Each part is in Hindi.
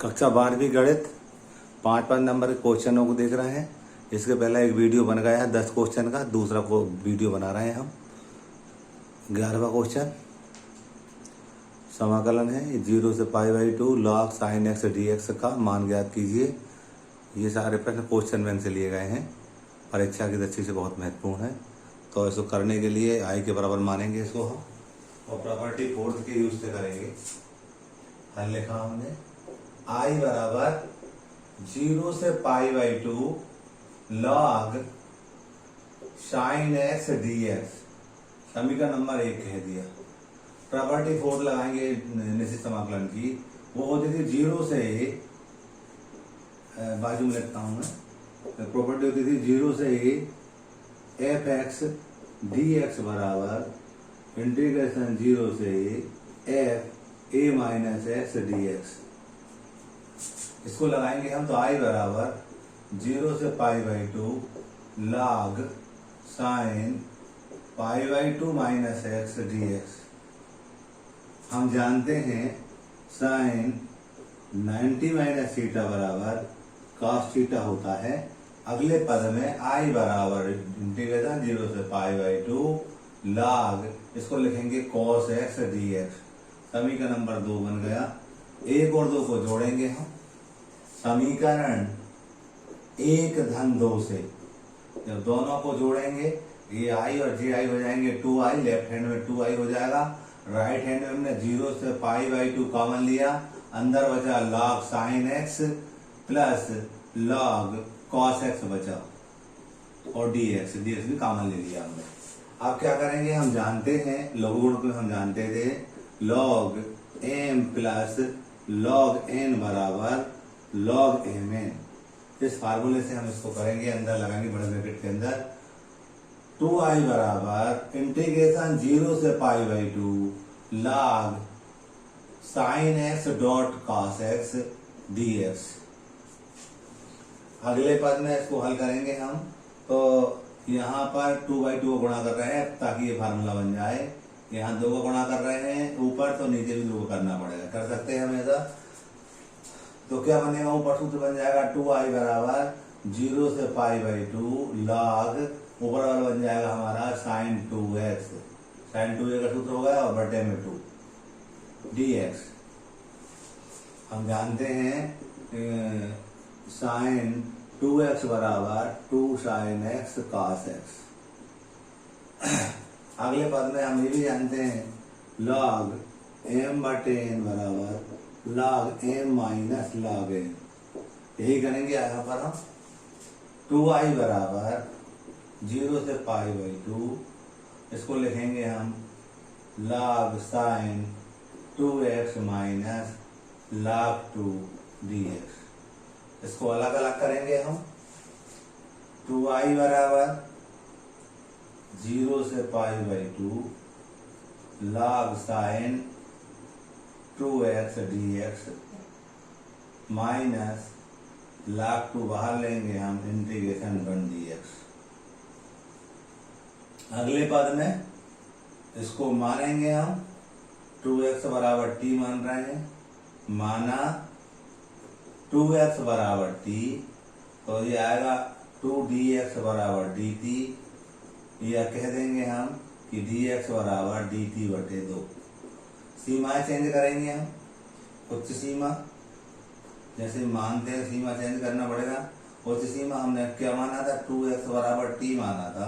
कक्षा 12वीं गणित 5 नंबर के क्वेश्चनों को देख रहे हैं। इसके पहले एक वीडियो बन गया है 10 क्वेश्चन का, दूसरा को वीडियो बना रहे हैं हम। 11वां क्वेश्चन समाकलन है 0 से π/2 log sin x dx का मान ज्ञात कीजिए। ये सारे प्रश्न क्वेश्चन बैंक से लिए गए हैं, परीक्षा की दृष्टि से बहुत महत्वपूर्ण है। तो इसको करने के लिए आई के बराबर मानेंगे इसको हम, और प्रॉपर्टी फोर्थ के यूज से करेंगे। हल लिखा हमने आई बराबर 0 से π/2 log sin x dx, समीकरण नंबर 1 कह दिया। प्रॉपर्टी फोर्थ लगाएंगे निश्चित समाकलन की, वो होती थी 0 से, बाजू में लिखता हूं मैं, प्रॉपर्टी होती थी 0 से f(x) dx बराबर इंटीग्रेशन 0 से f(a-x) dx। इसको लगाएंगे हम, तो आई बराबर 0 से π/2 log sin π/2 - x dx। हम जानते हैं sin 90 - थीटा बराबर cos थीटा होता है। अगले पद में आई बराबर इंटीग्रेशन 0 से π/2 log, इसको लिखेंगे cos x dx। समीकरण नंबर 2 बन गया। 1 और 2 को जोड़ेंगे हम, समीकरण 1 धन 2 से जब दोनों को जोड़ेंगे ये आई और जे आई हो जाएंगे 2i, लेफ्ट हैंड में 2i हो जाएगा, राइट हैंड में हमने 0 से π/2 कॉमन लिया, अंदर बचा log sin x plus log cos x बचा, और dx भी कॉमन ले लिया हमने। अब क्या करेंगे, हम जानते हैं लघुगुण को, हम जानते थे log m plus log n बराबर log mn। इस फार्मूले से हम इसको करेंगे, अंदर लगाएंगे बड़े ब्रैकेट के अंदर 2i बराबर इंटीग्रेशन 0 से π/2 log sin x dot cos x dx। अगले पद में इसको हल करेंगे हम, तो यहाँ पर 2/2 को गुणा कर रहे हैं ताकि ये फार्मूला बन जाए। यहाँ 2 को गुणा कर रहे हैं ऊपर, तो नीचे भी 2 को करना पड़ेगा, कर सकते हैं हम ऐसा। तो क्या बनेगा, ऊपर सूत्र बन जाएगा 2i बराबर 0 से π/2 log, ऊपर वाला बन जाएगा हमारा sin 2x, sin 2x का सूत्र होगा और बटे में 2 dx। हम जानते हैं sin 2x बराबर 2 sin x cos x। अगले पद में हम ये भी जानते हैं log m बटे n बराबर log m minus log n। यही करेंगे यहाँ पर हम। 2i बराबर 0 से π/2, इसको लिखेंगे हम log sin 2x minus log 2 dx। इसको अलग अलग करेंगे हम। 2i बराबर 0 से π/2 log sin 2x dx minus log 2 बाहर लेंगे हम, इंटीग्रेशन 1 dx। अगले पद में इसको मानेंगे हम, 2x बराबर t मान रहे हैं, माना 2x बराबर t, तो ये आएगा 2dx बराबर dt, या कह देंगे हम कि dx बराबर dt बटे 2। सीमाएं चेंज करेंगे हम, उच्च सीमा जैसे मानते हैं सीमा चेंज करना पड़ेगा। उच्च सीमा हमने क्या माना था, 2x बराबर t माना था,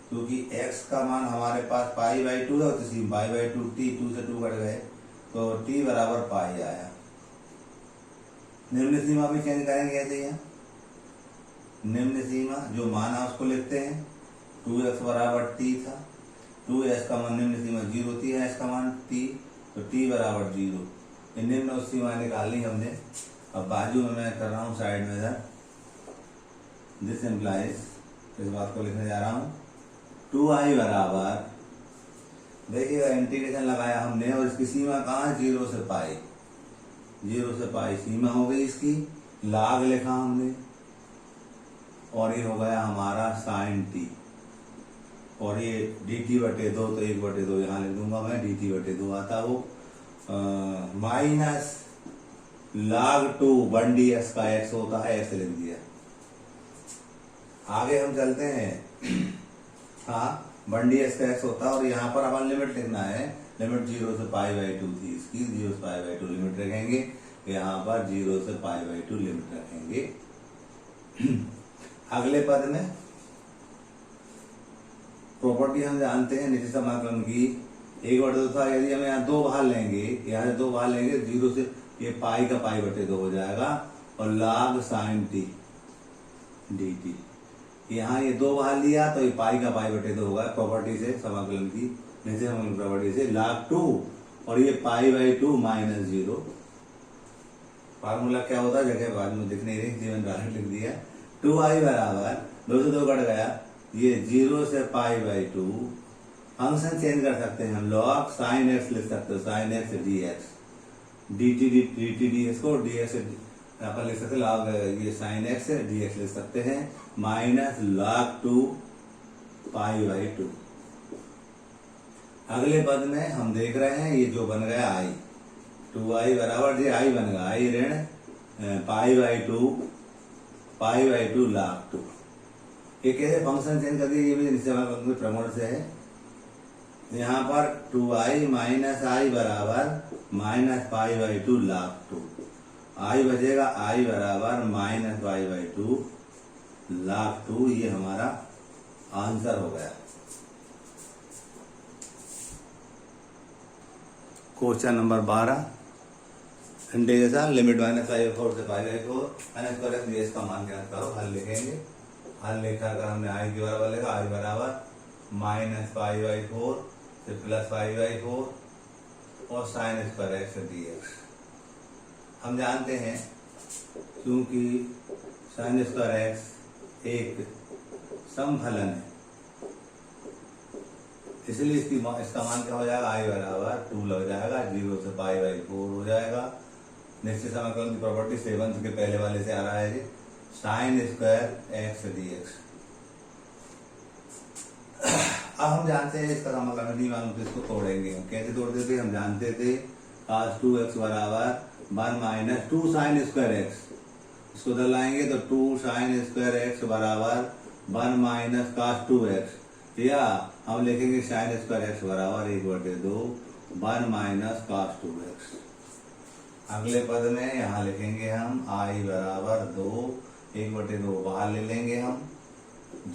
क्योंकि x का मान हमारे पास π/2 है, उच्च सीमा π/2 t, 2 से 2 कट गए तो t बराबर पाई आया। निम्न सीमा भी चेंज करेंगे ऐसे ही। निम्न सीमा जो माना उसको लिखते हैं, 2x बराबर t था, 2x का मान निम्न सीमा 0 थी, x का मान t, तो t बराबर 0। ये निम्न सीमा निकाली हमने। अब बाजू में मैं कर रहा हूँ साइड में इधर, दिस इम्प्लाइज, इस बात को लिखने जा रहा हूँ। 2i बराबर, देखिएगा इंटीग्रेशन लगाया हमने और इसकी सीमा कहाँ है, 0 से π। 0 से π सीमा हो गई इसकी, log लिखा हमने, और ये हो गया हमारा sin t, और ये dt बटे 2, तो 1 बटे 2 यहाँ लिख दूंगा मैं, dt बटे 2 आता वो माइनस log 2 1ds का x होता है, ऐसे लिख दिया। आगे हम चलते हैं। हाँ, 1ds का x होता है और यहाँ पर अपन लिमिट लिखना है। लिमिट 0 से π/2 थी इसकी, 0 से π/2 लिमिट रखेंगे। यहाँ पर 0 से π/2 लिमिट रखेंगे। अगले पद में प्रॉपर्टी हम जानते हैं निश्चित समाकलन की, 1/2 था। यदि हम यहाँ 2 बाहर लेंगे, यहाँ से 2 बाहर लेंगे, 0 से ये पाई का π/2 हो जाएगा और log sin t dt। यहाँ ये 2 बाहर लिया तो ये पाई का π/2 होगा। प्रॉपर्टी से समाकलन की निश्चित समाकलन प्रॉपर्टी से log 2 और ये π/2 माइनस 0। फार्मूला क्या होता है, जगह बाद में दिख नहीं रही, जीवन डायरेक्ट लिख दिया। 2i बराबर 2 से 2 कट गया, ये 0 से π/2। फंक्शन चेंज कर सकते हैं हम, log sin x लिख सकते हो, sin x dx, dt ds को dx अपन लिख सकते हैं, log ये sin x dx लिख सकते हैं, माइनस log 2 π/2। अगले पद में हम देख रहे हैं ये जो बन गया i, 2i बराबर ये i बन गया, i ऋण π/2 log 2। ये कैसे फंक्शन चेंज कर दिया, ये भी निश्चित प्रमोट से है। यहाँ पर 2i माइनस i बराबर माइनस π/2 log 2, i बचेगा i बराबर माइनस π/2 log 2। ये हमारा आंसर हो गया। क्वेश्चन नंबर 12, इंटीग्रेशन लिमिट -π/4 से π/4 n² dx का मान ज्ञात करो। हल लिखेंगे। हल लिखा कर हमने i के बराबर लिखा, i बराबर -π/4 से +π/4 और sin² x dx। हम जानते हैं क्योंकि sin² x एक समफलन है, इसलिए इसका मान क्या हो जाएगा, i बराबर 2 लग जाएगा, 0 से π/4 हो जाएगा। निश्चित समाकलन की प्रॉपर्टी 7 के पहले वाले से आ रहा है, sin² x dx। अब हम जानते हैं इसका समाकलन नहीं मालूम तो इसको तोड़ेंगे। हम कैसे तोड़ते थे, हम जानते थे cos 2x बराबर 1 माइनस 2 sin² x। इसको उधर लाएंगे तो 2 sin² x बराबर 1 माइनस cos 2x, या हम लिखेंगे sin² x बराबर 1/2 1 माइनस cos 2x। अगले पद में यहाँ लिखेंगे हम i बराबर 2, 1/2 बाहर ले लेंगे हम,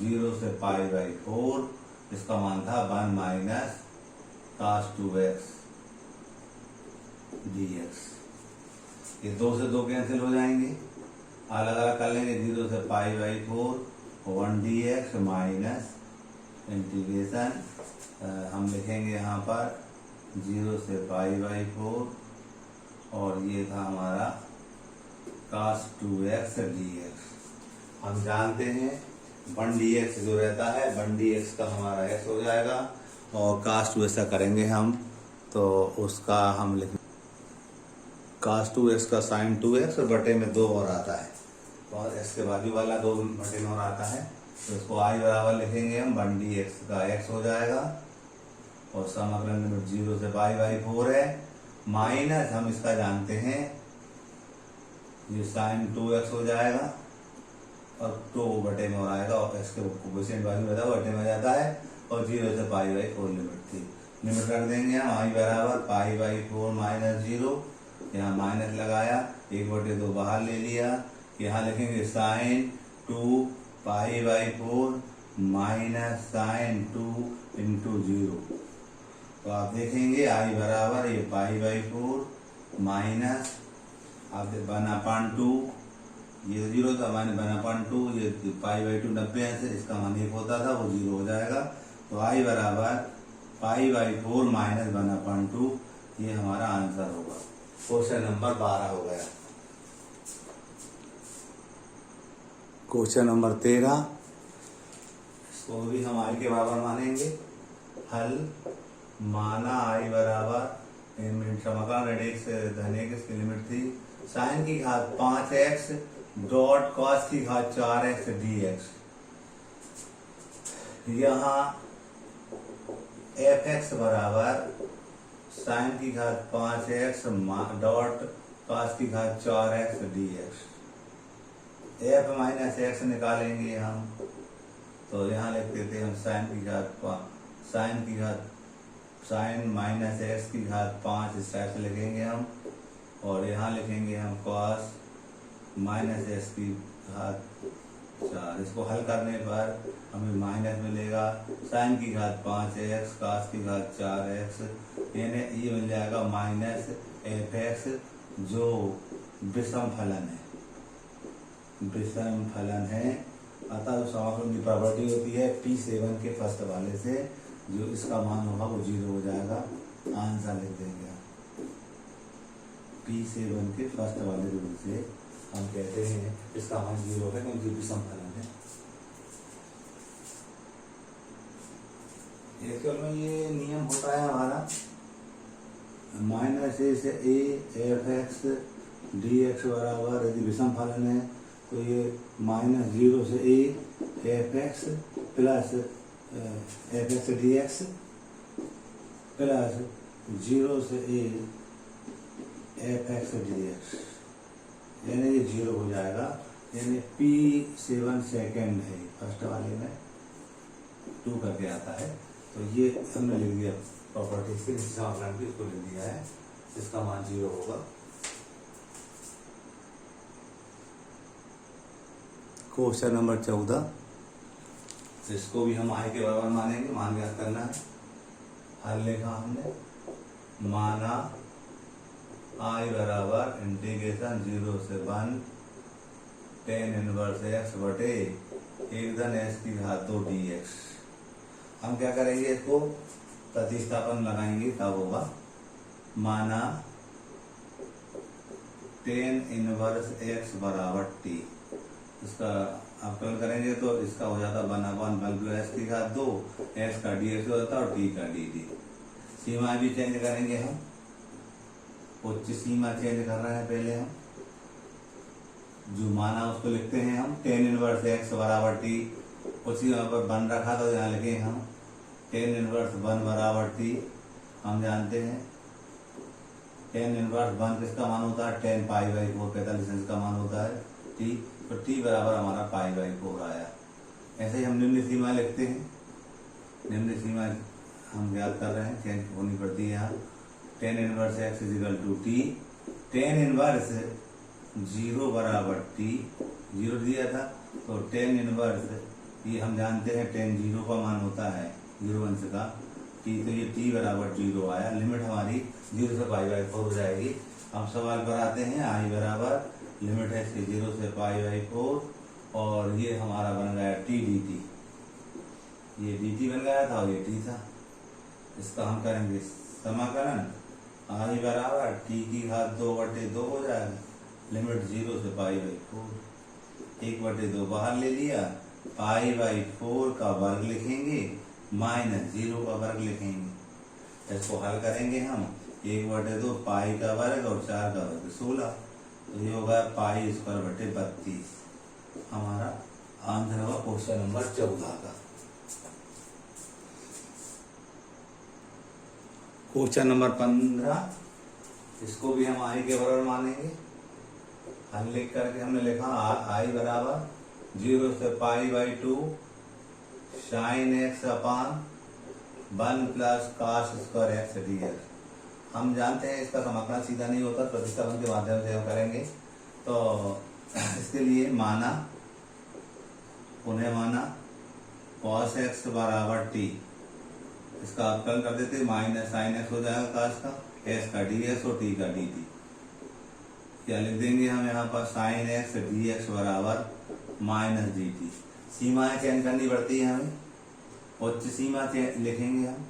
0 से π/4, इसका मान था 1 माइनस cos 2x dx। ये 2 से 2 कैंसिल हो जाएंगे, अलग अलग कर लेंगे, 0 से π/4 1 dx माइनस इंटीग्रेशन हम लिखेंगे यहाँ पर 0 से π/4 और ये था हमारा cos 2x dx। हम जानते हैं 1 dx जो रहता है, 1 dx का हमारा x हो जाएगा और cos 2x का करेंगे हम तो उसका हम लिखेंगे cos 2x का sin 2x और बटे में 2 और आता है, और x के बाजू वाला 2 बटे में और आता है, तो इसको i बराबर लिखेंगे हम 1 dx का x हो जाएगा और समाकलन लिमिट 0 से π/4 है, माइनस हम इसका जानते हैं ये sin 2x हो जाएगा और 2 बटे में और आएगा, और x के कोएफिशिएंट बाजू में बटे में जाता है और 0 से π/4 लिमिट थी। लिमिट रख देंगे हम i बराबर π/4 माइनस 0, यहाँ माइनस लगाया, 1/2 बाहर ले लिया, यहाँ लिखेंगे sin 2 π/4 माइनस sin 2 इंटू 0। तो आप देखेंगे i बराबर ये π/4 माइनस आप 1/2, ये 0 था माइनस 1/2, ये π/2 90 से इसका मान 1 होता था, वो 0 हो जाएगा। तो i बराबर π/4 माइनस 1/2, ये हमारा आंसर होगा। क्वेश्चन नंबर 12 हो गया। क्वेश्चन नंबर 13, इसको भी हम i के बराबर मानेंगे। हल माना i बराबर समाकलन रेडिक्स धन की लिमिट थी sin की घात 5x डॉट cos की घात 4x dx। यहाँ fx बराबर sin की घात 5x डॉट cos की घात 4x dx। f minus x निकालेंगे हम, तो यहाँ लिख देते हैं हम साइन माइनस एक्स की घात 5 इस टाइप से लिखेंगे हम, और यहाँ लिखेंगे हम cos माइनस एक्स की घात 4। इसको हल करने पर हमें माइनस मिलेगा साइन की घात 5x cos की घात 4x, यानी ये मिल जाएगा माइनस fx, जो विषम फलन है, विषम फलन है। अतः जो समाकलन की प्रॉपर्टी होती है P7 के फर्स्ट वाले से, जो इसका मान होगा वो 0 हो जाएगा। आंसर लिख देंगे P7 के फर्स्ट वाले रूल से हम कहते हैं इसका मान 0 है, क्योंकि विषम फलन है। एक्चुअल में ये नियम होता है हमारा माइनस ए से A F x d x बराबर, यदि विषम फलन है तो ये माइनस 0 से A F x plus F x d x plus 0 से A F x d x, यानी ये 0 हो जाएगा। यानी P7 सेकेंड है, फर्स्ट वाले में 2 करके आता है, तो ये हमने लिख दिया प्रॉपर्टी से, इसको लिख दिया है, इसका मान 0 होगा। क्वेश्चन नंबर 14, इसको भी हम आई के बराबर मानेंगे, मान ज्ञात करना है। हल लिखा हमने, माना आई बराबर इंटीग्रेशन 0 से 1 tan इनवर्स x बटे 1/x की घात 2 dx। हम क्या करेंगे, इसको प्रतिस्थापन लगाएंगे, तब होगा माना tan इनवर्स x बराबर t। इसका अवकलन करेंगे तो इसका हो जाता 1/x की घात 2, x का dx हो जाता और t का dt। सीमा भी चेंज करेंगे हम, उच्च सीमा चेंज कर रहे हैं पहले हम, जो माना उसको लिखते हैं हम tan इनवर्स x बराबर t, उसी यहाँ पर 1 रखा तो यहाँ लिखे हम tan इनवर्स 1 बराबर t। हम जानते हैं tan इनवर्स 1 किसका मान होता है, tan π/4 45 का मान होता है t, तो t बराबर हमारा π/4 आया। ऐसे ही हम निम्न सीमा लिखते हैं, निम्न सीमा हम ज्ञात कर रहे हैं, चेंज होनी पड़ती है यहाँ। tan inverse x is equal to t, tan inverse 0 बराबर t, 0 दिया था, तो tan इनवर्स ये हम जानते हैं tan 0 का मान होता है 0 अंश का t, तो ये t बराबर 0 आया। लिमिट हमारी 0 से π/4 हो जाएगी। हम सवाल पर आते हैं, आई बराबर लिमिट है इसकी 0 से π/4, और ये हमारा बन गया t dt, ये dt बन गया था और ये t था। इसका हम करेंगे समाकलन, आई बराबर t की घात 2/2 हो जाएगा, लिमिट 0 से π/4, 1/2 बाहर ले लिया, π/4 का वर्ग लिखेंगे माइनस 0 का वर्ग लिखेंगे। इसको हल करेंगे हम, 1/2 पाई का वर्ग और 4 का वर्ग 16, तो ये होगा π²/32। हमारा आंसर होगा क्वेश्चन नंबर 14 का। क्वेश्चन नंबर 15, इसको भी हम आई के बराबर मानेंगे। हल लिख करके हमने लिखा आई बराबर 0 से π/2 sin x अपान 1 प्लस cos² x dx। हम जानते हैं इसका समाकलन सीधा नहीं होता, प्रतिस्थापन के माध्यम से हम करेंगे। तो इसके लिए माना, पुनः माना cos x बराबर t, इसका अवकलन कर देते माइनस sin x हो जाएगा cos का, s का dx और t का dt। क्या लिख देंगे हम यहाँ पर, sin x dx बराबर माइनस dt। सीमाएं चेंज करनी पड़ती है हमें, उच्च सीमा लिखेंगे हम।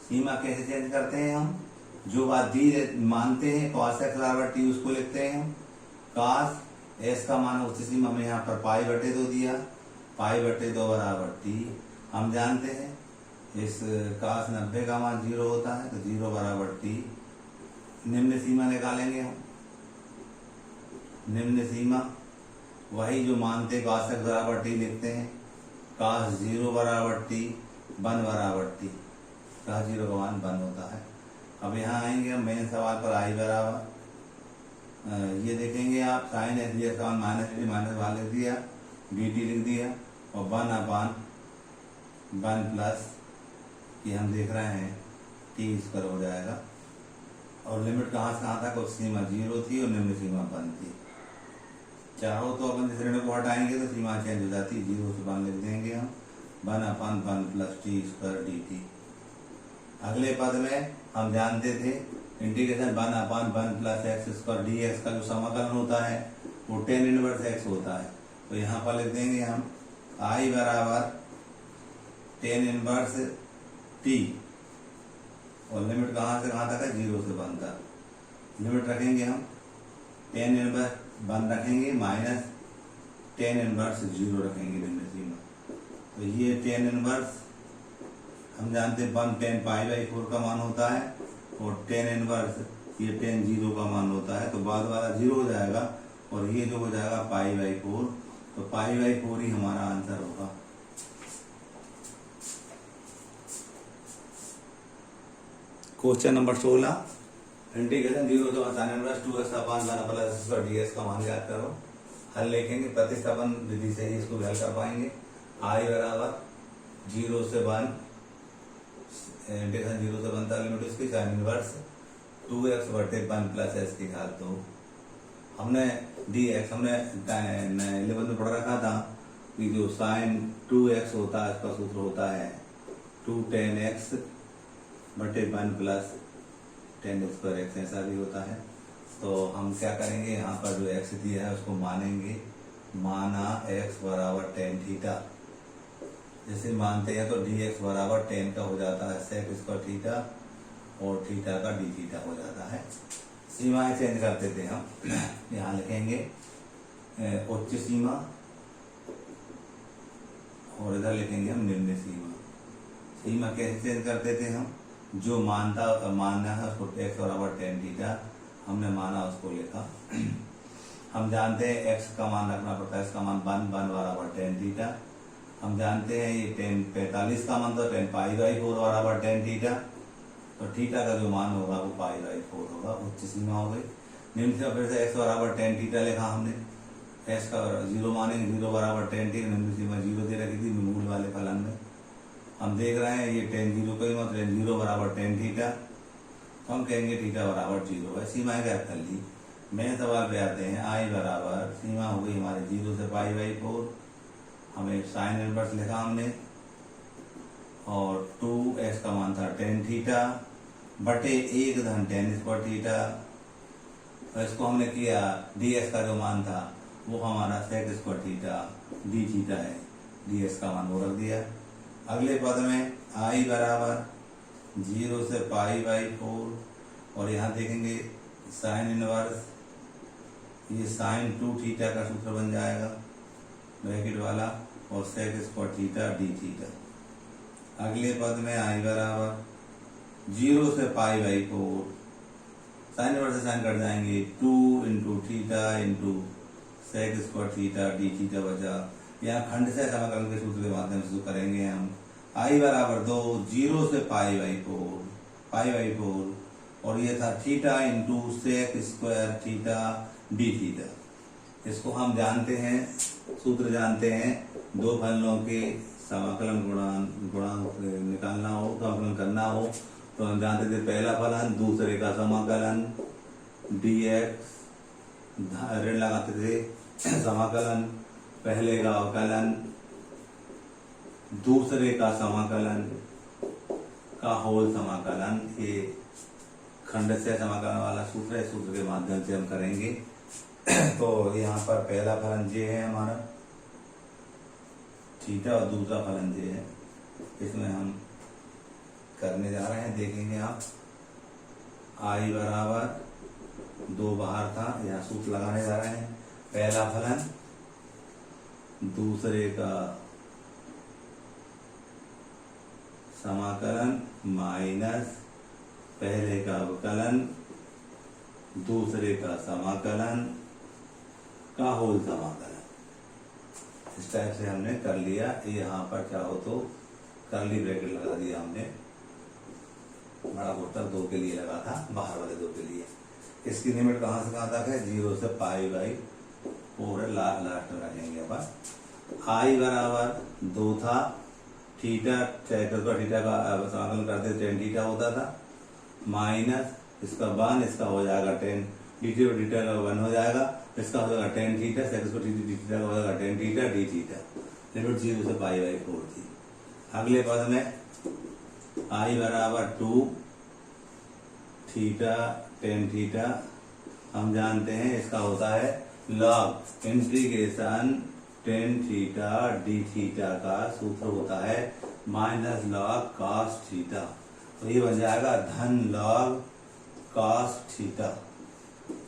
सीमा कैसे चेंज करते हैं हम, जो बात दी मानते हैं cos x बराबर t, उसको लिखते हैं हम cos s का मान उच्च सीमा में यहाँ पर π/2 दिया, π/2 बराबर t। हम जानते हैं इस cos 90 का मान 0 होता है, तो 0 बराबर t। निम्न सीमा निकालेंगे हम, निम्न सीमा वही जो मानते cos x बराबर t लिखते हैं, cos 0 बराबर t 1 बराबर t, cos 0 का मान 1 होता है। अब यहाँ आएंगे हम मेन सवाल पर, आई बराबर ये देखेंगे आप साइन एस डी एक्स का माइनस डी माइनस वाले लिख दिया, डी टी लिख दिया और 1/1 प्लस ये हम देख रहे हैं टी स्क्वायर हो जाएगा। और लिमिट कहाँ से कहाँ तक, सीमा 0 थी और निम्न सीमा 1 थी। चाहो तो अपन इस ऋण को हटाएंगे तो सीमा चेंज हो जाती है, 0 से 1 लिख देंगे हम 1/1 plus T square D T. अगले पद में हम जानते थे integration 1/1 plus x square D x का जो समाकलन होता है वो tan इनवर्स एक्स होता है। तो यहाँ पर लिख देंगे हम आई बराबर tan इनवर्स टी और लिमिट कहाँ से कहाँ तक है, 0 से 1 तक। लिमिट रखेंगे हम tan इनवर्स 1 रखेंगे माइनस tan इनवर्स 0 रखेंगे निम्न सीमा। तो ये tan इनवर्स हम जानते हैं 1 tan π/4 का मान होता है और tan इनवर्स ये tan 0 का मान होता है। तो बाद वाला 0 हो जाएगा और ये जो हो जाएगा π/4, तो π/4 ही हमारा आंसर होगा। क्वेश्चन नंबर 16 इंटीग्रेशन 0 से sin inverse 2x/1 plus dx का मान ज्ञात करो। हल लिखेंगे, प्रतिस्थापन विधि से ही इसको हल कर पाएंगे। आई बराबर 0 से 1 इंटीग्रेशन 0 से 1 तक लिमिट उसकी sin inverse 2x/1 plus S की घात। तो हमने dx हमने 11 में पढ़ रखा था कि जो sin 2x होता है इसका सूत्र होता है 2 tan x/1 plus tan square x, ऐसा भी होता है। तो हम क्या करेंगे, यहाँ पर जो x दिया है उसको मानेंगे, माना x बराबर tan थीटा। जैसे मानते हैं तो dx बराबर tan का हो जाता है sec स्क्वायर थीटा और थीटा का d थीटा हो जाता है। सीमाएं चेंज करते थे हम, यहाँ लिखेंगे उच्च सीमा और इधर लिखेंगे हम निम्न सीमा। सीमा कैसे चेंज करते थे हम, जो मानना है उसको x बराबर tan थीटा हमने माना उसको लिखा। हम जानते हैं x का मान रखना पड़ता है, इसका मान 1 बराबर tan थीटा। हम जानते हैं ये tan 45 का मान तो tan π/4 बराबर tan थीटा। तो थीटा का जो मान होगा वो π/4 होगा, उच्च सीमा हो गई। निम्न सीमा फिर से x बराबर tan थीटा लिखा हमने, x का 0 मानेंगे, 0 बराबर tan थीटा, निम्न सीमा 0 दे रखी थी मूल वाले फलन में। हम देख रहे हैं ये tan 0 का ही मतलब tan 0 बराबर tan थीटा, तो हम कहेंगे थीटा बराबर 0 है। सीमाएं ज्ञात कर ली। मेन सवाल पे आते हैं, आई बराबर सीमा हो गई हमारे 0 से π/4, हमें साइन इनवर्स लिखा हमने और 2x का मान था tan थीटा बटे 1 धन tan स्क्वायर थीटा। तो इसको हमने किया, dx का जो मान था वो हमारा sec square theta d theta है, dx का मान वो रख दिया। अगले पद में आई बराबर 0 से π/4 और यहाँ देखेंगे साइन इनवर्स, ये साइन 2 थीटा का सूत्र बन जाएगा ब्रैकेट वाला और sec square theta d theta. अगले पद में आई बराबर 0 से π/4, साइन इनवर्स से साइन कट जाएंगे, 2 into theta into sec square theta d theta बचा। यहाँ खंड से समाकलन के सूत्र के माध्यम से करेंगे हम। आई बराबर 2 0 से π/4 और ये था theta into sec square theta d theta. इसको हम जानते हैं, सूत्र जानते हैं, दो फलनों के समाकलन गुणांक निकालना हो, समाकलन करना हो तो हम जानते थे पहला फलन दूसरे का समाकलन dx, ऋण लगाते थे समाकलन पहले का अवकलन दूसरे का समाकलन का होल समाकलन। ये खंड से समाकलन वाला सूत्र है, सूत्र के माध्यम से हम करेंगे। तो यहाँ पर पहला फलन ये है हमारा थीटा और दूसरा फलन ये है, इसमें हम करने जा रहे हैं, देखेंगे आप। आई बराबर 2 बाहर था, यहाँ सूत्र लगाने जा रहे हैं। पहला फलन दूसरे का समाकलन माइनस पहले का अवकलन दूसरे का समाकलन का होल समाकलन। इस टाइप से हमने कर लिया। यहाँ पर चाहो तो कर्ली ब्रैकेट लगा दिया हमने, बड़ा उत्तर 2 के लिए लगा था, बाहर वाले 2 के लिए। इसकी लिमिट कहाँ से कहाँ तक है, 0 से π/4 लास्ट में रखेंगे अपन। आई बराबर 2 था, थीटा थीटा का समाकलन करते टेन थीटा होता था, माइनस इसका 1, इसका हो जाएगा 10 थीटा का 1 हो जाएगा, इसका हो जाएगा 10 थीटा, इसको थीटा का हो जाएगा 10 थीटा डी थीटा। लिमिट 0 से π/4 थी। अगले पद में आई बराबर 2 थीटा 10 थीटा, हम जानते हैं इसका होता है log integration 10 theta D theta का सूत्र होता है माइनस लॉग कॉस थीटा। तो ये बन जाएगा धन लॉग कॉस थीटा।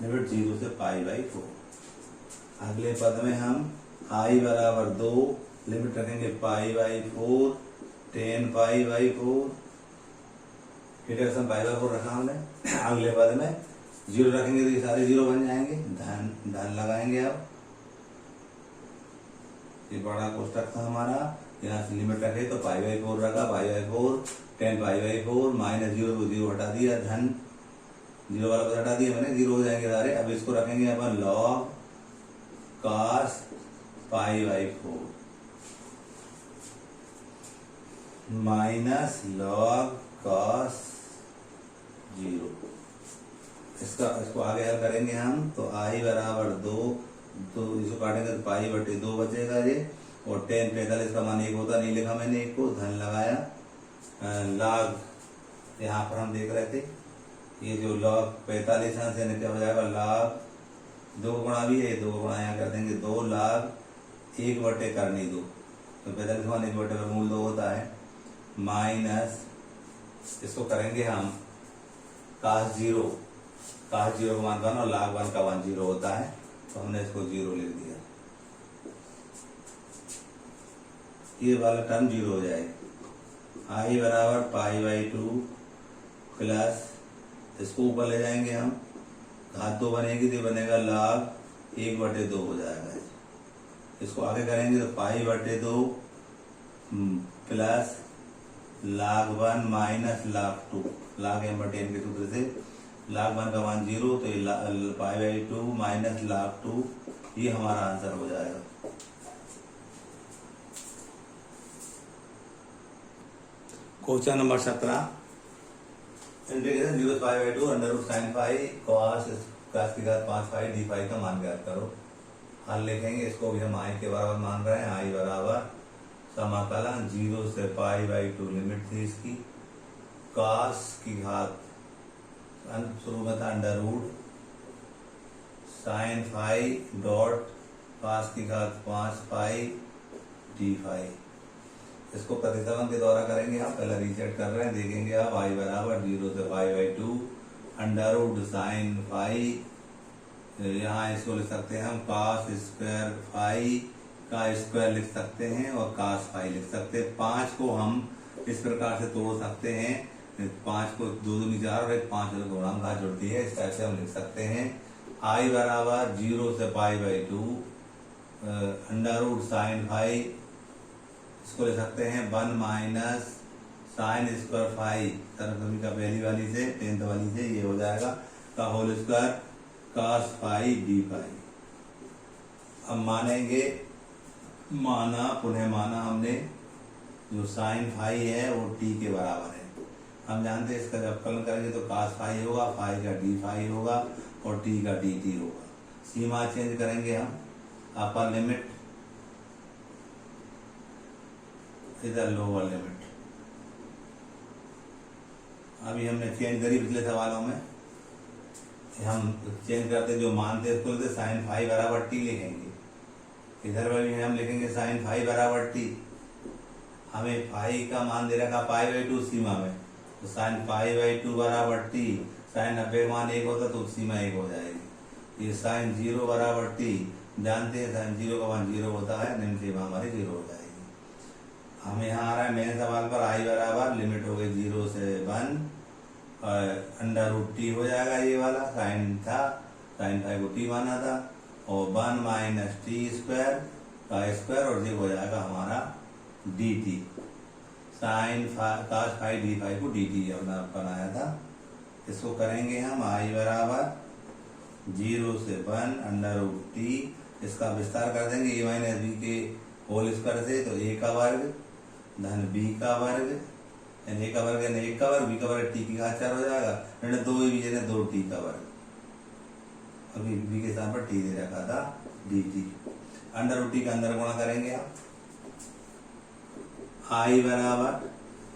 लिमिट 0 से π/4। अगले पद में हम आई बराबर 2 लिमिट रखेंगे π/4 10 π/4 थीटा का सम π/4 रखा हमने। अगले पद में 0 रखेंगे तो ये सारे 0 बन जाएंगे, धन लगाएंगे। अब ये बड़ा कोष्टक था हमारा, यहाँ से लिमिट रखे तो π/4 रखा, π/4 10 π/4 माइनस 0 को 0 हटा दिया, धन 0 वाला पद हटा दिया मैंने, 0 हो जाएंगे सारे। अब इसको रखेंगे अपन log cos π/4 minus log cos 0। इसको आगे हल करेंगे हम तो आई बराबर 2, तो इसको काटेंगे तो π/2 बचेगा ये, और 10 45 का मान 1 होता, नहीं लिखा मैंने 1 को, धन लगाया। लॉग यहाँ पर हम देख रहे थे, ये जो लॉग 45 से क्या हो जाएगा, लॉग 2 गुणा भी है, 2 गुणा यहाँ कर देंगे 2 लॉग 1/2 करनी 2, तो 45 मान 1/2 होता है, माइनस इसको करेंगे हम cos 0 का मान 1 और log 1 का मान 0 होता है, तो हमने इसको 0 लिख दिया। ये वाला टर्म 0 हो जाएगा। आई बराबर π/2 प्लस इसको ऊपर ले जाएंगे हम, घात 2 बनेगी तो बनेगा log 1/2 हो जाएगा। इसको आगे करेंगे तो π/2 plus log 1 minus log 2, log m/n के सूत्र से log 1 का मान 0, तो ये π/2 माइनस log 2, ये हमारा आंसर हो जाएगा। क्वेश्चन नंबर 17, इंटीग्रेशन 0 से π/2 अंडर sin phi cos की घात 5 डी फाई का मान ज्ञात करो। हल लिखेंगे, इसको भी हम आई के बराबर मान रहे हैं। आई बराबर समाकलन 0 से π/2 लिमिट थी इसकी, cos की घात शुरू में था under sin phi dot cos की घात 5 डी फाई। इसको प्रतिस्थापन के द्वारा करेंगे, हम पहले रीसेट कर रहे हैं, देखेंगे आप। आई बराबर 0 से π/2 अंडर sin phi, यहाँ इसको लिख सकते हैं हम cos स्क्वायर phi का स्क्वायर लिख सकते हैं और cos phi लिख सकते हैं। 5 को हम इस प्रकार से तोड़ सकते हैं, 5 को 2 दूनी 4 और 5 गुणांक जुड़ती है, इस टाइप से हम लिख सकते हैं। आई बराबर 0 से π/2 अंडर sin phi, इसको ले सकते हैं 1 माइनस sin स्क्वायर phi तरफ का पहली वाली से 10th वाली से, ये हो जाएगा का whole square cos phi d phi. अब मानेंगे, पुनः माना हमने, जो sin phi है वो t के बराबर है। हम जानते हैं इसका जब अवकलन करेंगे तो cos phi होगा, phi का d phi होगा और t का dt होगा। सीमा चेंज करेंगे हम, अपर लिमिट इधर लोअर लिमिट। अभी हमने चेंज करी पिछले सवालों में, हम चेंज करते जो मानते इसको लेते sin phi बराबर t लिखेंगे, इधर भी हम लिखेंगे sin phi बराबर t। हमें phi का मान दे रखा π/2 सीमा में, तो sin π/2 बराबर t, sin 90 का मान 1 होता तो सीमा 1 हो जाएगी। ये sin 0 बराबर t, जानते हैं sin 0 का मान 0 होता है, निम्न सीमा हमारी 0 हो जाएगी। हमें यहाँ आ रहा है मेन सवाल पर, आई बराबर लिमिट हो गई 0 से 1 अंडर√t हो जाएगा, ये वाला साइन था, sin phi को t माना था, और 1 माइनस टी स्क्वायर का स्क्वायर, और ये हो जाएगा हमारा dt, sin cos phi d phi को dt अपना बनाया था। इसको करेंगे हम, आई बराबर 0 से 1 अंडर रूट टी, इसका विस्तार कर देंगे ए माइनस बी के होल स्क्वायर से, तो ए का वर्ग धन बी का वर्ग, यानी ए का वर्ग यानी 1 का वर्ग, बी का वर्ग टी की घात 4 हो जाएगा, यानी 2 ए बी यानी 2 टी का वर्ग, अभी बी के स्थान पर टी दे रखा था d t. Under root t का अंदर गुणा करेंगे आप, आई बराबर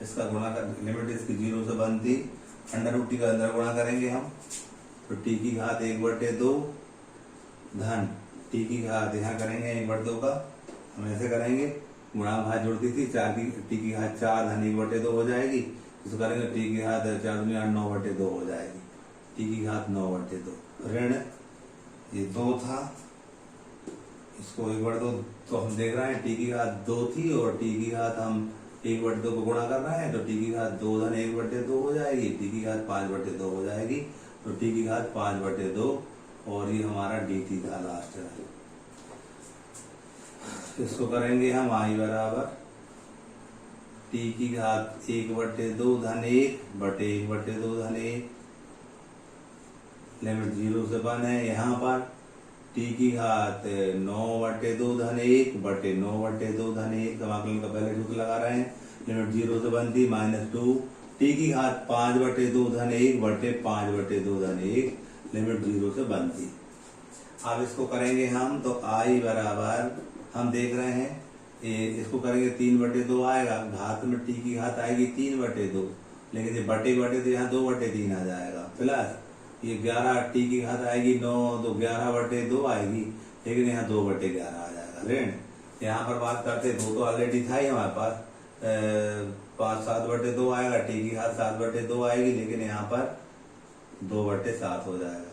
इसका गुणा कर, लिमिट इसकी 0 से 1 थी, अंडर रूट टी का अंदर गुणा करेंगे हम, तो टी की घात 1/2 धन टी की घात यहाँ करेंगे 1/2 का, हम ऐसे करेंगे, गुणा घात जुड़ती थी, 4 की टी की घात 4 धन 1/2 हो जाएगी, इसको करेंगे टी की घात 4 दुनिया 9/2 हो जाएगी, टी की घात 9/2, ऋण ये 2 था, इसको 1/2, तो हम देख रहे हैं टी की घात 2 थी और टी की घात हम 1/2 को गुणा कर रहे हैं, तो टी की घात 2 धन 1/2 हो जाएगी, टी की घात 5/2 हो जाएगी, तो टी की घात 5/2, और ये हमारा डी टी था लास्ट में। इसको करेंगे हम आई बराबर टी की घात 1/2 धन 1/1/2 धन 1, लिमिट 0 से 1 है, यहाँ पर टी की घात 9/2 धन 1/9/2 धन 1, समाकलन का पहले सूत्र लगा रहे हैं, लिमिट 0 से 1 थी, -2 टी की घात 5/2 धन 1/5/2 धन 1, लिमिट 0 से 1 थी। अब इसको करेंगे हम, तो आई बराबर हम देख रहे हैं इसको करेंगे 3/2 आएगा, घात में टी की घात आएगी 3/2, लेकिन ये बटे तो यहाँ 2/3 आ जाएगा, प्लस ये 11 टी की घात आएगी 9, तो 11/2 आएगी, लेकिन यहाँ 2/11 आ जाएगा ऋण। यहाँ पर बात करते 2 तो ऑलरेडी था ही हमारे पास, 7/2 आएगा, टी की घात 7/2 आएगी, लेकिन यहाँ पर 2/7 हो जाएगा।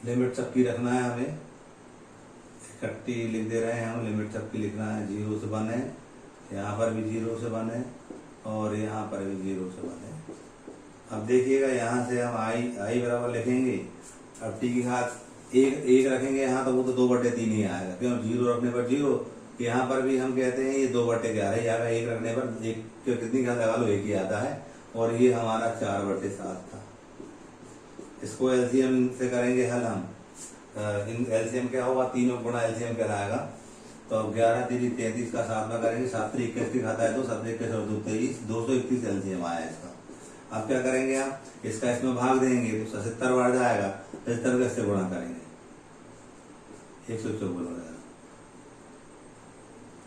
लिमिट सबकी रखना है हमें, इकट्ठी लिख दे रहे हैं हम, लिमिट सबकी लिखना है, 0 से 1 है, यहाँ पर भी 0 से 1 है और यहाँ पर भी 0 से 1 है। अब देखिएगा यहाँ से हम आई बराबर लिखेंगे, अब टी की घात एक रखेंगे यहाँ, तो वो तो 2/3 ही आएगा, क्यों 0 रखने पर 0, यहाँ पर भी हम कहते हैं ये 2/11 ही आएगा, 1 रखने पर एक कितनी घात लगा लो 1 ही आता है, और ये हमारा 4/7 था। इसको एलसीएम से करेंगे हल हम, एलसीएम क्या होगा, तीनों गुणा एलसीएम कहलाएगा, तो 11 3 33 का 7 में करेंगे, 7 3 21 की घात है, तो 7 21 और 2 23, 231 एलसीएम आया इसका। अब क्या करेंगे हम, इसका इसमें भाग देंगे, तो 77 बढ़ जाएगा, 77 का इससे गुणा करेंगे 154 हो जाएगा।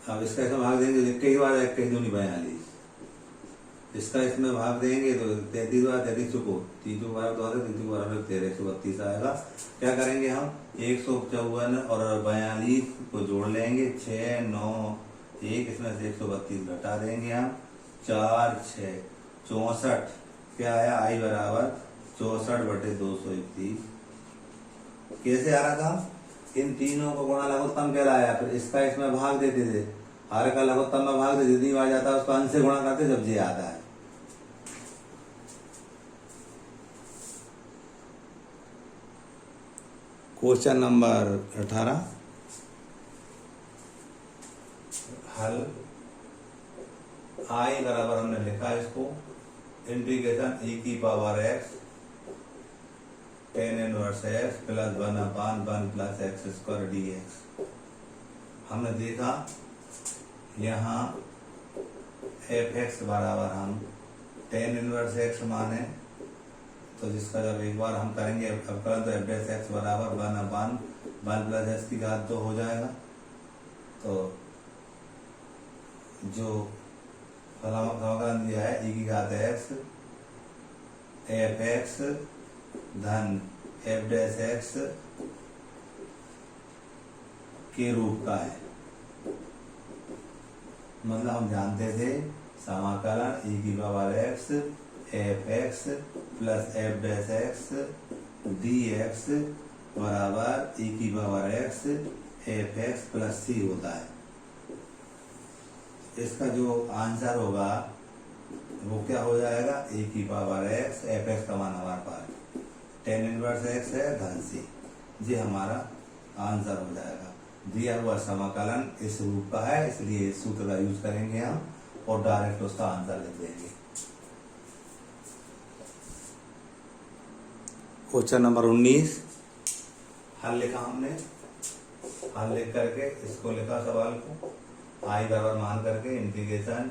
अब इसका इसमें भाग देंगे, 21 बार 21 दूनी 42, इसका इसमें भाग देंगे तो 33 बार 33 चुको 3 बार 13 132 आएगा। क्या करेंगे हम, 154 और 42 को जोड़ लेंगे, 6 9 1, इसमें से 132 घटा देंगे हम, 4 6 64, क्या आया आई बराबर 64/231। कैसे आ रहा था, इन तीनों को गुणा लघुत्तम कहलाया, फिर इसका इसमें भाग देते थे, हर का लघुत्तम में भाग देते, जितनी बार जाता है उसको अंश से गुणा करते जब जे आता है। क्वेश्चन नंबर 18 हल, आई बराबर हमने लिखा इसको integration e⁻x tan inverse x plus 1/1 plus x² dx। हमने देखा यहाँ f(x) बराबर हम tan इनवर्स x माने, तो जिसका जब एक बार हम करेंगे अवकलन, तो f(x) बराबर 1/1 प्लस x की घात 2 हो जाएगा, तो जो समाकलन दिया है e की घात x f(x) धन f'(x) के रूप का है, मतलब हम जानते थे समाकलन e⁻x f(x) plus f'(x) dx बराबर e⁻x f(x) प्लस c होता है। इसका जो आंसर होगा वो क्या हो जाएगा, e⁻x f(x) का मान हमारे पास tan इनवर्स x है धन c, ये हमारा आंसर हो जाएगा। दिया हुआ समाकलन इस रूप का है, इसलिए इस सूत्र का यूज करेंगे हम और डायरेक्ट उसका आंसर लिख देंगे। क्वेश्चन नंबर 19 हल लिखा हमने। हल लिख करके इसको लिखा सवाल को आई बराबर मान करके इंटीग्रेशन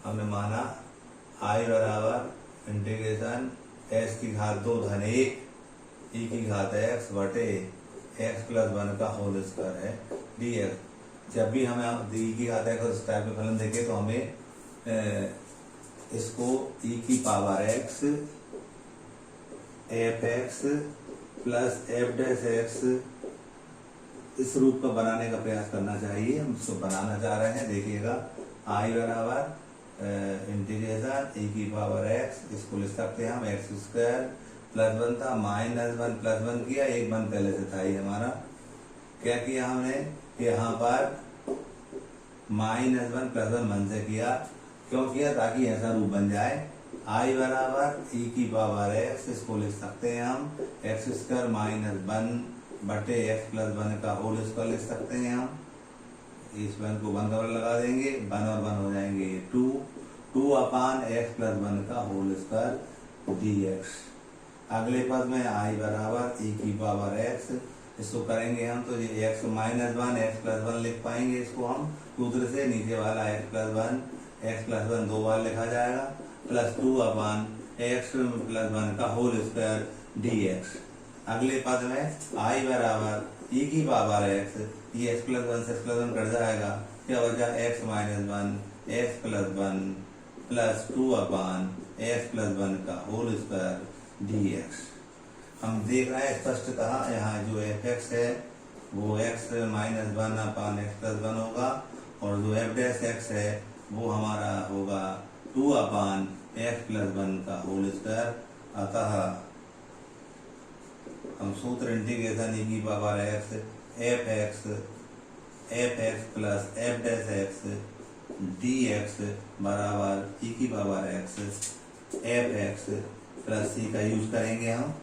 हमने माना आई बराबर इंटीग्रेशन एक्स की घात 2 धन 1 ई की घात एक्स बटे एक्स प्लस 1 का होल स्क्वायर है डी एक्स। जब भी हमें ई की घात एक्स इस टाइप के फलन देखे तो हमें इसको ई की power x f x plus f dash x इस रूप का बनाने का प्रयास करना चाहिए। हम इसको बनाना चाह रहे हैं। देखिएगा आई बराबर इंटीग्रेशन ई की पावर एक्स, इसको लिख सकते हैं हम एक्स स्क्वायर प्लस 1 था माइनस 1 प्लस 1 किया, एक 1 पहले से था ही हमारा। क्या किया हमने यहाँ पर माइनस 1 प्लस 1 मन से किया। क्यों किया? ताकि ऐसा रूप बन जाए आई बराबर ई की पावर एक्स, इसको लिख सकते हैं हम एक्स स्क्वायर माइनस 1 बटे एक्स प्लस 1 का होल स्क्वायर लिख सकते हैं हम। इस 1 को 1 का बराबर लगा देंगे, 1 और 1 हो जाएंगे 2 अपान एक्स प्लस 1 का होल स्क्वायर डी एक्स। अगले पद में आई बराबर ई की पावर एक्स, इसको करेंगे हम तो ये एक्स माइनस 1 एक्स प्लस 1 लिख पाएंगे इसको हम सूत्र से। नीचे वाला एक्स प्लस 1 दो बार लिखा जाएगा प्लस 2 अपान एक्स प्लस 1 का होल स्क्वायर डी एक्स। अगले पद में आई बराबर ई की पावर एक्स, ये एक्स प्लस 1 से एक्स प्लस 1 कट जाएगा, क्या बचा x minus 1 x plus 1 plus 2 अपान एक्स प्लस 1 का होल स्क्वायर डी एक्स। हम देख रहे हैं स्पष्टतः यहाँ जो एफ एक्स है वो एक्स माइनस 1 अपान एक्स प्लस 1 होगा और जो एफ डैश एक्स है वो हमारा होगा 2 अपान एक्स प्लस 1 का होल स्क्वायर। अतः हम सूत्र इंटीग्रेशन ई की power x f x plus f dash x d x बराबर ई की power x f x plus c का यूज करेंगे हम।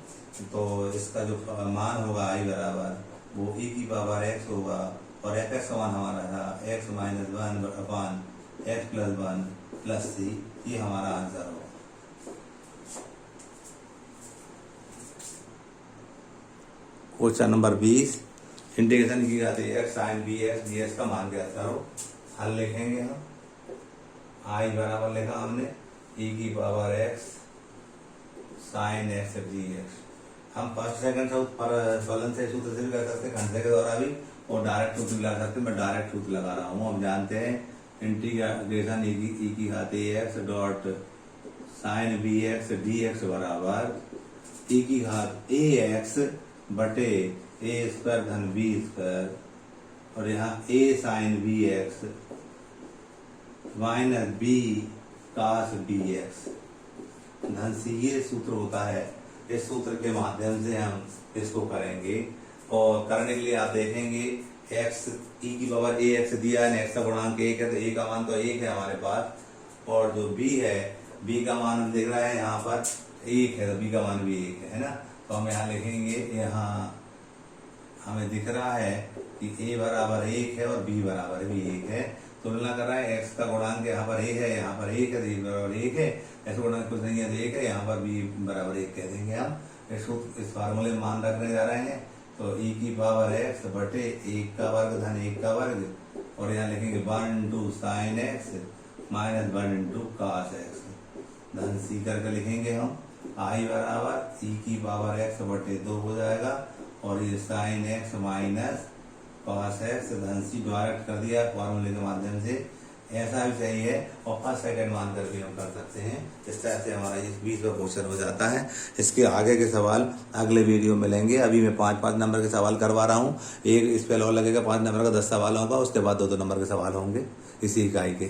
तो इसका जो मान होगा आई बराबर वो ई की पावर एक्स होगा और एफ एक्स का मान हमारा था एक्स माइनस 1 अपान एक्स प्लस 1 प्लस सी, ये हमारा आंसर होगा। क्वेश्चन नंबर 20 इंटीग्रेशन की जाती है x sine b x d x का मान क्या करो। हल लिखेंगे हम। आई बराबर लिखा हमने ई की power x sine x d x. हम फर्स्ट सेकंड फलन से सूत्र से भी कर सकते हैं, खंडे के द्वारा भी, और डायरेक्ट सूत्र भी लगा सकते हैं। मैं डायरेक्ट सूत्र लगा रहा हूँ। हम जानते हैं इंटीग्रेशन ई की घात x dot sine b x d x बराबर ई की घात ए एक्स बटे ए स्क्वायर धन बी स्क्वायर और यहाँ a sine b x minus b cos d x धन सी, ये सूत्र होता है। इस सूत्र के माध्यम से हम इसको करेंगे और करने के लिए आप देखेंगे एक्स ई की पावर ए एक्स दिया है, एक्स का गुणांक 1 है तो ए का मान तो 1 है हमारे पास, और जो बी है बी का मान हम देख रहे हैं यहाँ पर 1 है तो बी का मान भी 1 है ना। तो हम यहाँ लिखेंगे, यहाँ हमें दिख रहा है कि ए बराबर 1 है और बी बराबर भी 1 है। तुलना कर रहा है एक्स का गुणांक यहाँ पर ए है, यहाँ पर 1 है, तो बराबर 1 है, ऐसे गुणांक कुछ नहीं है तो 1 है, यहाँ पर बी बराबर 1 कह देंगे हम। इस फार्मूले में मान रखने जा रहे हैं तो ई की पावर एक्स बटे 1 का वर्ग धन 1 का वर्ग और यहाँ लिखेंगे 1 2 साइन एक्स माइनस 1 2 कास एक्स धन सी करके लिखेंगे हम। आई बराबर ई की पावर एक्स बटे 2 हो जाएगा और ये sine x minus cos x धन सी डायरेक्ट कर दिया फॉर्मूले के माध्यम से। ऐसा भी सही है और फर्स्ट सेकंड मान कर भी हम कर सकते हैं। इस तरह से हमारा ये 20वां क्वेश्चन हो जाता है। इसके आगे के सवाल अगले वीडियो में लेंगे। अभी मैं 5-5 नंबर के सवाल करवा रहा हूँ। एक इस पे और लगेगा 5 नंबर का 10 सवाल होगा, उसके बाद 2-2 नंबर के सवाल होंगे इसी इकाई के।